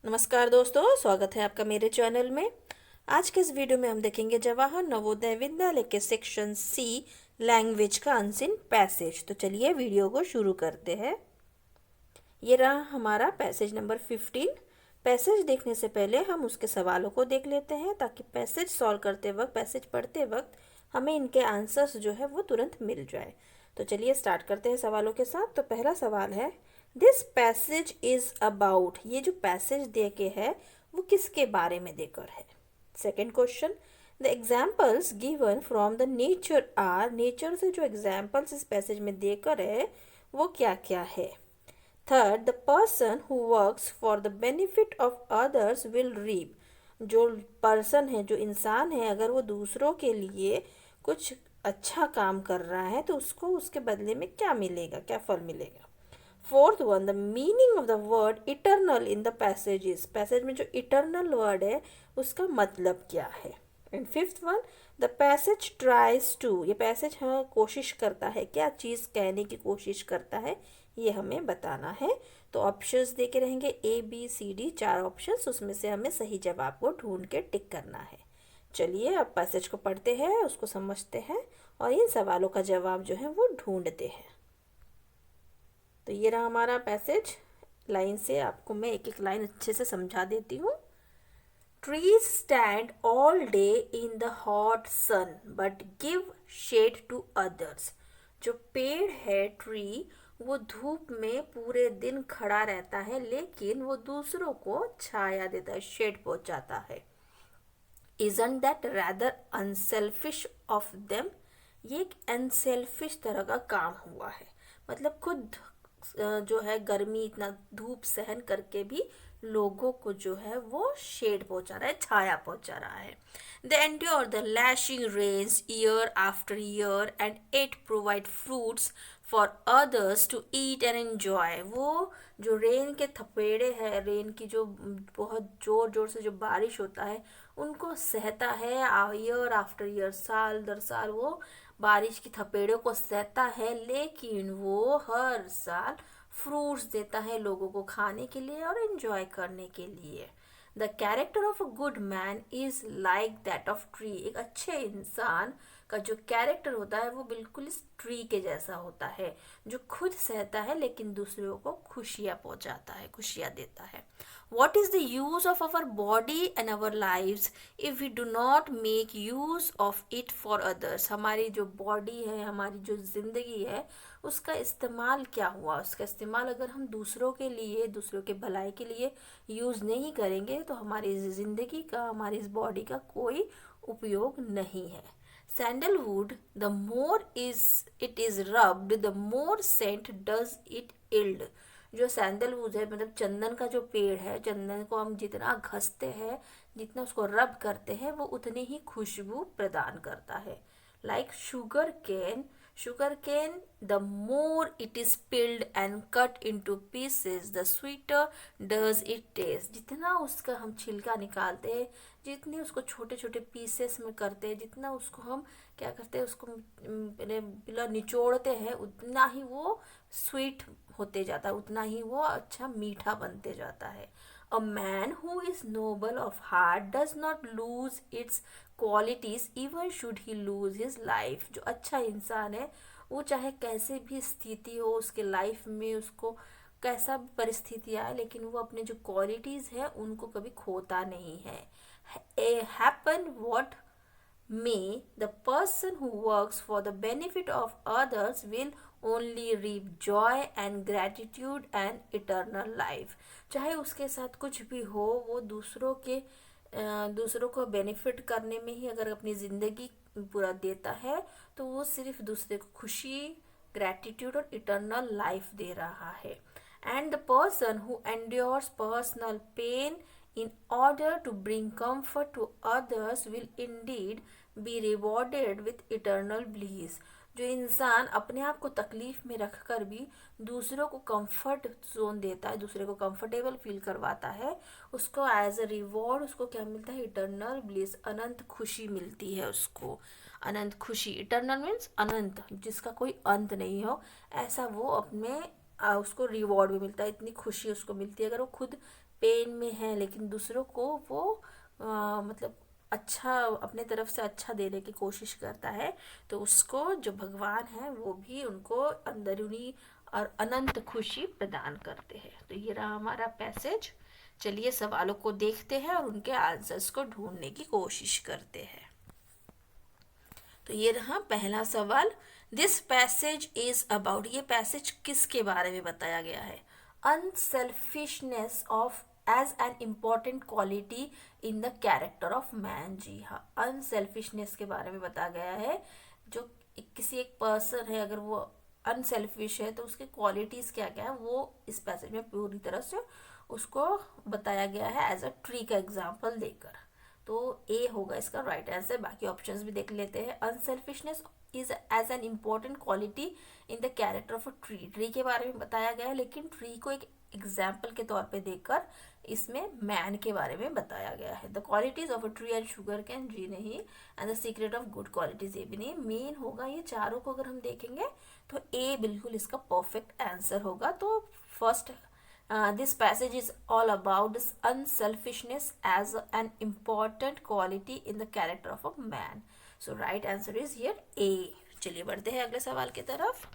नमस्कार दोस्तों, स्वागत है आपका मेरे चैनल में। आज के इस वीडियो में हम देखेंगे जवाहर नवोदय विद्यालय के सेक्शन सी लैंग्वेज का अनसीन पैसेज। तो चलिए वीडियो को शुरू करते हैं। ये रहा हमारा पैसेज नंबर 15। पैसेज देखने से पहले हम उसके सवालों को देख लेते हैं ताकि पैसेज सॉल्व करते वक्त, पैसेज पढ़ते वक्त हमें इनके आंसर्स जो है वो तुरंत मिल जाए। तो चलिए स्टार्ट करते हैं सवालों के साथ। तो पहला सवाल है, दिस पैसेज इज अबाउट। ये जो पैसेज दे के है वो किसके बारे में देकर है। Second question, the examples given from the nature are. Nature से जो एग्जाम्पल्स इस पैसेज में देकर है वो क्या क्या है। Third, the person who works for the benefit of others will reap. जो पर्सन है, जो इंसान है, अगर वो दूसरों के लिए कुछ अच्छा काम कर रहा है तो उसको उसके बदले में क्या मिलेगा, क्या फल मिलेगा। Fourth one, the meaning of the word eternal in the passages. Passage में जो इटर्नल वर्ड है उसका मतलब क्या है। And fifth one, the passage tries to. ये पैसेज हमें कोशिश करता है, क्या चीज़ कहने की कोशिश करता है ये हमें बताना है। तो ऑप्शंस दे के रहेंगे A B C D, 4 options, उसमें से हमें सही जवाब को ढूंढ के टिक करना है। चलिए अब पैसेज को पढ़ते हैं, उसको समझते हैं और इन सवालों का जवाब जो है वो ढूंढते हैं। तो ये रहा हमारा पैसेज। लाइन से आपको मैं एक एक लाइन अच्छे से समझा देती हूँ। Trees stand all day in the hot sun but give shade to others. जो पेड़ है, ट्री, वो धूप में पूरे दिन खड़ा रहता है लेकिन वो दूसरों को छाया देता है, शेड पहुंचाता है। Isn't that rather unselfish of them? ये एक अनसेल्फिश तरह का काम हुआ है। मतलब खुद जो है गर्मी, इतना धूप सहन करके भी लोगों को जो है वो शेड पहुंचा रहा है, छाया पहुंचा रहा है। They endure the lashing rains year after year and it provide fruits for others to eat and enjoy। वो जो रेन के थपेड़े है, रेन की जो बहुत जोर जोर से जो बारिश होता है उनको सहता है। ईयर आफ्टर ईयर, साल दर साल वो बारिश की थपेड़ों को सहता है लेकिन वो हर साल फ्रूट्स देता है लोगों को खाने के लिए और एंजॉय करने के लिए। The character of a good man is like that of tree. एक अच्छे इंसान का जो कैरेक्टर होता है वो बिल्कुल इस ट्री के जैसा होता है, जो खुद सहता है लेकिन दूसरों को खुशियाँ पहुँचाता है, खुशियाँ देता है। What is the use of our body and our lives if we do not make use of it for others? हमारी जो बॉडी है, हमारी जो जिंदगी है, उसका इस्तेमाल क्या हुआ। उसका इस्तेमाल अगर हम दूसरों के लिए, दूसरों के भलाई के लिए यूज़ नहीं करेंगे तो हमारी ज़िंदगी का, हमारी इस बॉडी का कोई उपयोग नहीं है। Sandalwood, the more is it is rubbed the more scent does it yield. जो सैंडलवुड है, मतलब चंदन का जो पेड़ है, चंदन को हम जितना घसते हैं, जितना उसको रब करते हैं, वो उतनी ही खुशबू प्रदान करता है। Like sugar cane the more it is peeled and cut into pieces the sweeter does it taste. जितना उसका हम छिलका निकालते हैं, जितने उसको छोटे छोटे पीसेस में करते हैं, जितना उसको हम क्या करते हैं, उसको बिला निचोड़ते हैं, उतना ही वो स्वीट होते जाता है, उतना ही वो अच्छा मीठा बनते जाता है। A man who is noble of heart does not lose its qualities even should he lose his life. जो अच्छा इंसान है वो चाहे कैसे भी स्थिति हो उसके लाइफ में, उसको कैसा भी परिस्थिति आए, लेकिन वो अपने जो क्वालिटीज है उनको कभी खोता नहीं है। Happen what may, the person who works for the benefit of others will only reap joy and gratitude and eternal life। चाहे उसके साथ कुछ भी हो, वो दूसरों को बेनिफिट करने में ही अगर अपनी ज़िंदगी पूरा देता है तो वो सिर्फ दूसरे को खुशी, ग्रैटिट्यूड और इटर्नल लाइफ दे रहा है। And the person who endures personal pain in order to bring comfort to others will indeed be rewarded with eternal bliss। जो इंसान अपने आप को तकलीफ में रखकर भी दूसरों को कंफर्ट जोन देता है, दूसरे को कंफर्टेबल फील करवाता है, उसको एज अ रिवॉर्ड उसको क्या मिलता है, इटर्नल ब्लिस, अनंत खुशी मिलती है उसको। अनंत खुशी, इटर्नल मीन्स अनंत, जिसका कोई अंत नहीं हो, ऐसा वो अपने उसको रिवॉर्ड भी मिलता है, इतनी खुशी उसको मिलती है। अगर वो खुद पेन में है लेकिन दूसरों को वो मतलब अच्छा, अपने तरफ से अच्छा देने की कोशिश करता है, तो उसको जो भगवान है वो भी उनको अंदरूनी और अनंत खुशी प्रदान करते हैं। तो ये रहा हमारा पैसेज। चलिए सवालों को देखते हैं और उनके आंसर्स को ढूंढने की कोशिश करते हैं। तो ये रहा पहला सवाल। दिस पैसेज इज अबाउट, ये पैसेज किसके बारे में बताया गया है? Unselfishness of as an important quality in the character of man. जी हाँ, अनसेल्फिशनेस के बारे में बताया गया है। जो किसी एक पर्सन है, अगर वो अनसेल्फिश है तो उसके क्वालिटीज क्या क्या है वो इस पैसेज में पूरी तरह से उसको बताया गया है एज अ ट्री का एग्जाम्पल देकर। तो ए होगा इसका राइट आंसर। बाकी ऑप्शंस भी देख लेते हैं। Unselfishness is as an important quality in the character of a tree. Tree के बारे में बताया गया है, लेकिन ट्री को एक एग्जाम्पल के तौर पे देकर इसमें मैन के बारे में बताया गया है। The qualities of a tree and sugarcane, जी नहीं। And the secret of good qualities, ये भी नहीं। मेन होगा ये चारों को अगर हम देखेंगे तो ए बिल्कुल इसका परफेक्ट आंसर होगा। तो first, this passage is all about this unselfishness as an important quality in the character of a man. So right answer is here A. चलिए बढ़ते हैं अगले सवाल की तरफ।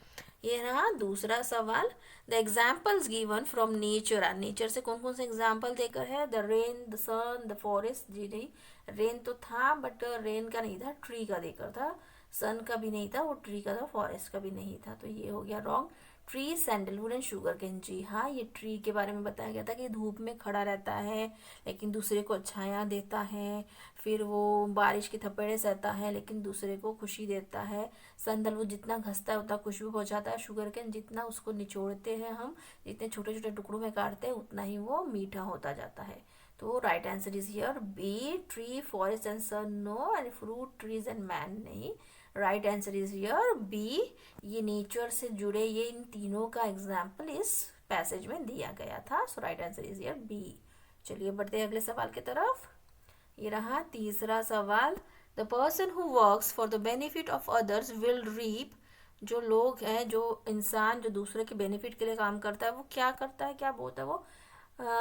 ये रहा दूसरा सवाल। The examples given from nature, और नेचर से कौन कौन से एग्जाम्पल देकर है? The rain, the sun, the forest, जी नहीं। रेन तो था बट रेन का नहीं था, ट्री का देकर था। सन का भी नहीं था, वो ट्री का था। फॉरेस्ट का भी नहीं था, तो ये हो गया wrong. Tree, sandalwood and sugarcane, जी हाँ, ये ट्री के बारे में बताया गया था कि धूप में खड़ा रहता है लेकिन दूसरे को छाया देता है। फिर वो बारिश के थपेड़े सहता है लेकिन दूसरे को खुशी देता है। सैंडलवुड जितना घसता है उतना खुशबू पहुंचाता है। शुगर कैन जितना उसको निचोड़ते हैं हम, जितने छोटे छोटे टुकड़ों में काटते हैं उतना ही वो मीठा होता जाता है। तो right answer is here B, tree, forest and sun no, and fruit, trees and man नहीं। Right answer is here B. ये नेचर से जुड़े ये इन तीनों का एग्जाम्पल इस पैसेज में दिया गया था। So right answer is here B. चलिए बढ़ते हैं अगले सवाल की तरफ। ये रहा तीसरा सवाल। The person who works for the benefit of others will reap, जो लोग हैं, जो इंसान जो दूसरे के बेनिफिट के लिए काम करता है वो क्या करता है, क्या बोलता है वो?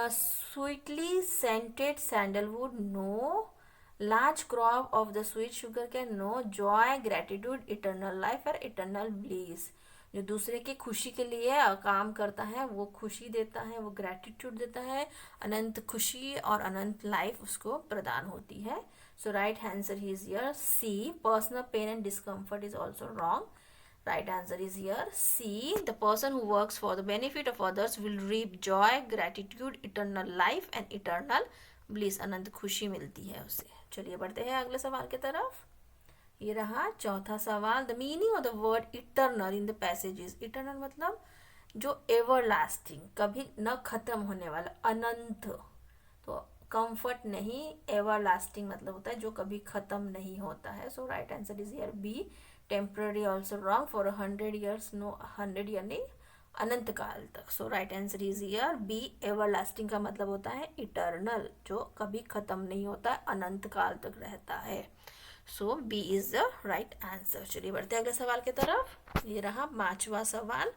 Sweetly scented sandalwood no, large crop of the sweet sugar cane no, joy, gratitude, eternal life और इटर्नल ब्लीस। जो दूसरे की खुशी के लिए काम करता है वो खुशी देता है, वो ग्रेटिट्यूड देता है, अनंत खुशी और अनंत लाइफ उसको प्रदान होती है। So right answer is here C, personal pain and discomfort is also wrong. Right answer is here C. The person who works for the benefit of others will reap joy, gratitude, eternal life and eternal bliss. अनंत खुशी मिलती है उसे। चलिए बढ़ते हैं अगले सवाल की तरफ। ये रहा चौथा सवाल। The meaning of the word eternal in the passage is, eternal मतलब जो एवर लास्टिंग, कभी न खत्म होने वाला, अनंत। तो कंफर्ट नहीं, एवर लास्टिंग मतलब होता है जो कभी खत्म नहीं होता है। So right answer is here B, temporary also wrong. For 100 years no, 100 year नहीं, अनंत काल तक। So right answer is here B, everlasting का मतलब होता है इटर्नल, जो कभी खत्म नहीं होता है, अनंत काल तक रहता है। So B is the right answer. चलिए बढ़ते हैं अगले सवाल की तरफ। ये रहा पांचवा सवाल।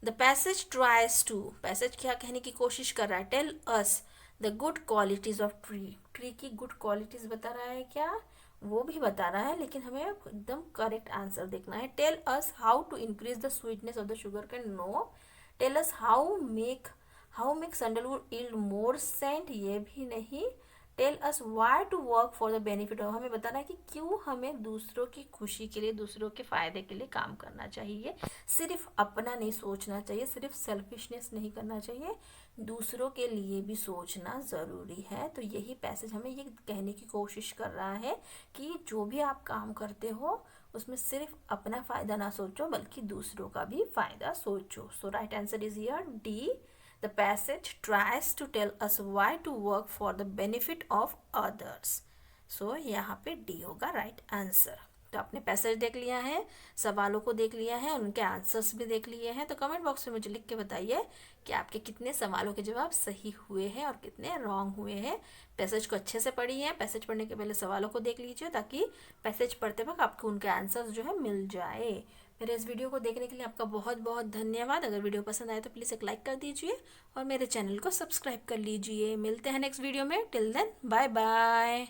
The passage tries to, passage क्या कहने की कोशिश कर रहा है? Tell us the good qualities of tree, tree की गुड क्वालिटीज बता रहा है क्या? वो भी बता रहा है, लेकिन हमें एकदम करेक्ट आंसर देखना है। Tell us how to increase the sweetness of the sugar cane no. Tell us how make sandalwood yield more scent, ये भी नहीं। Tell us why to work for the benefit of, हमें बताना है कि क्यों हमें दूसरों की खुशी के लिए, दूसरों के फायदे के लिए काम करना चाहिए। सिर्फ अपना नहीं सोचना चाहिए, सिर्फ सेल्फिशनेस नहीं करना चाहिए, दूसरों के लिए भी सोचना ज़रूरी है। तो यही पैसेज हमें ये कहने की कोशिश कर रहा है कि जो भी आप काम करते हो उसमें सिर्फ अपना फ़ायदा ना सोचो बल्कि दूसरों का भी फ़ायदा सोचो। So right answer is here D. The passage tries to tell us why to work for the benefit of others. So यहाँ पे D होगा राइट आंसर। तो आपने पैसेज देख लिया है, सवालों को देख लिया है, उनके आंसर्स भी देख लिए हैं। तो कमेंट बॉक्स में मुझे लिख के बताइए कि आपके कितने सवालों के जवाब सही हुए हैं और कितने रॉन्ग हुए हैं। पैसेज को अच्छे से पढ़िए, पैसेज पढ़ने के पहले सवालों को देख लीजिए ताकि पैसेज पढ़ते वक्त आपको उनके आंसर्स जो है मिल जाए। मेरे इस वीडियो को देखने के लिए आपका बहुत बहुत धन्यवाद। अगर वीडियो पसंद आए तो प्लीज़ एक लाइक कर दीजिए और मेरे चैनल को सब्सक्राइब कर लीजिए। मिलते हैं नेक्स्ट वीडियो में। Till then bye bye.